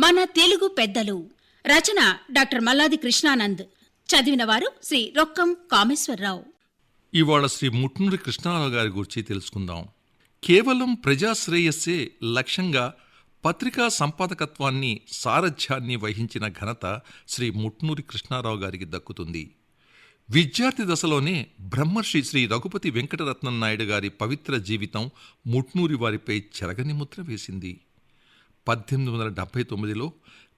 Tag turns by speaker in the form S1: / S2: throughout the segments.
S1: మన తెలుగు పెద్దలు. రచన డాక్టర్ మల్లాది కృష్ణానంద్. చదివినవారు శ్రీ రొక్కం కామేశ్వరరావు.
S2: ఇవాళ శ్రీ ముట్నూరి కృష్ణారావు గారి గురించి తెలుసుకుందాం. కేవలం ప్రజాశ్రేయస్సే లక్ష్యంగా పత్రికా సంపాదకత్వాన్ని, సారథ్యాన్ని వహించిన ఘనత శ్రీ ముట్నూరి కృష్ణారావు గారికి దక్కుతుంది. విద్యార్థి దశలోనే బ్రహ్మర్షి శ్రీ రఘుపతి వెంకటరత్నం నాయుడు గారి పవిత్ర జీవితం ముట్నూరి వారిపై చెరగని ముద్ర వేసింది. 1879లో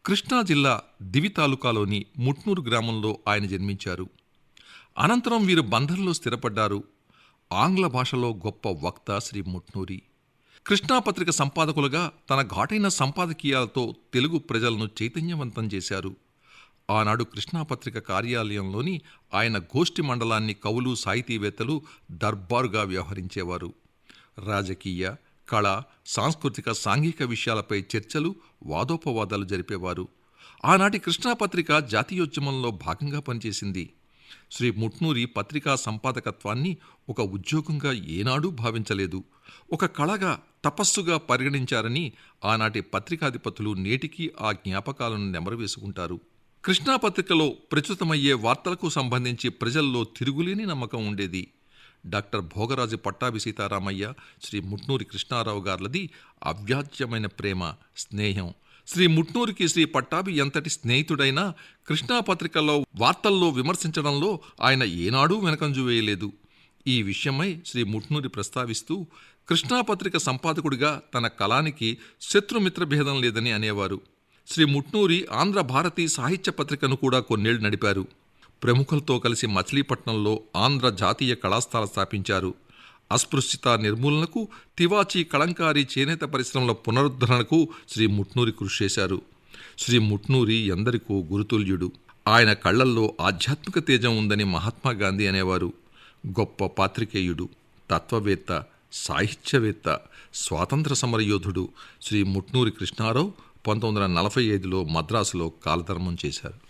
S2: కృష్ణా జిల్లా దివి తాలూకాలోని ముట్నూరు గ్రామంలో ఆయన జన్మించారు. అనంతరం వీరు బందర్లో స్థిరపడ్డారు. ఆంగ్ల భాషలో గొప్ప వక్త శ్రీ ముట్నూరి. కృష్ణాపత్రిక సంపాదకులుగా తన ఘాటైన సంపాదకీయాలతో తెలుగు ప్రజలను చైతన్యవంతం చేశారు. ఆనాడు కృష్ణాపత్రిక కార్యాలయంలోని ఆయన గోష్ఠి మండలాన్ని కవులు, సాహితీవేత్తలు దర్బారుగా వ్యవహరించేవారు. రాజకీయ, కళ, సాంస్కృతిక, సాంఘిక విషయాలపై చర్చలు, వాదోపవాదాలు జరిపేవారు. ఆనాటి కృష్ణాపత్రిక జాతీయోద్యమంలో భాగంగా పనిచేసింది. శ్రీ ముట్నూరి పత్రికా సంపాదకత్వాన్ని ఒక ఉద్యోగంగా ఏనాడూ భావించలేదు. ఒక కళగా, తపస్సుగా పరిగణించారని ఆనాటి పత్రికాధిపతులు నేటికీ ఆ జ్ఞాపకాలను నెమరవేసుకుంటారు. కృష్ణాపత్రికలో ప్రచురితమయ్యే వార్తలకు సంబంధించి ప్రజల్లో తిరుగులేని నమ్మకం ఉండేది. డాక్టర్ భోగరాజు పట్టాభి సీతారామయ్య, శ్రీ ముట్నూరి కృష్ణారావు గార్లది అవ్యాజ్యమైన ప్రేమ, స్నేహం. శ్రీ ముట్నూరికి శ్రీ పట్టాభి ఎంతటి స్నేహితుడైనా కృష్ణాపత్రికలో వార్తల్లో విమర్శించడంలో ఆయన ఏనాడూ వెనకంజు వేయలేదు. ఈ విషయమై శ్రీ ముట్నూరి ప్రస్తావిస్తూ కృష్ణాపత్రిక సంపాదకుడిగా తన కళానికి శత్రుమిత్ర భేదం లేదని అనేవారు. శ్రీ ముట్నూరి ఆంధ్ర భారతీ సాహిత్య పత్రికను కూడా కొన్నేళ్లు నడిపారు. ప్రముఖులతో కలిసి మచిలీపట్నంలో ఆంధ్ర జాతీయ కళాస్థాన స్థాపించారు. అస్పృశ్యత నిర్మూలనకు, తివాచీ, కళంకారీ, చేనేత పరిశ్రమల పునరుద్ధరణకు శ్రీ ముట్నూరి కృషి చేశారు. శ్రీ ముట్నూరి ఎందరికో గురుతుల్యుడు. ఆయన కళ్లల్లో ఆధ్యాత్మిక తేజం ఉందని మహాత్మాగాంధీ అనేవారు. గొప్ప పాత్రికేయుడు, తత్వవేత్త, సాహిత్యవేత్త, స్వాతంత్ర సమరయోధుడు శ్రీ ముట్నూరి కృష్ణారావు 1945లో మద్రాసులో కాలధర్మం చేశారు.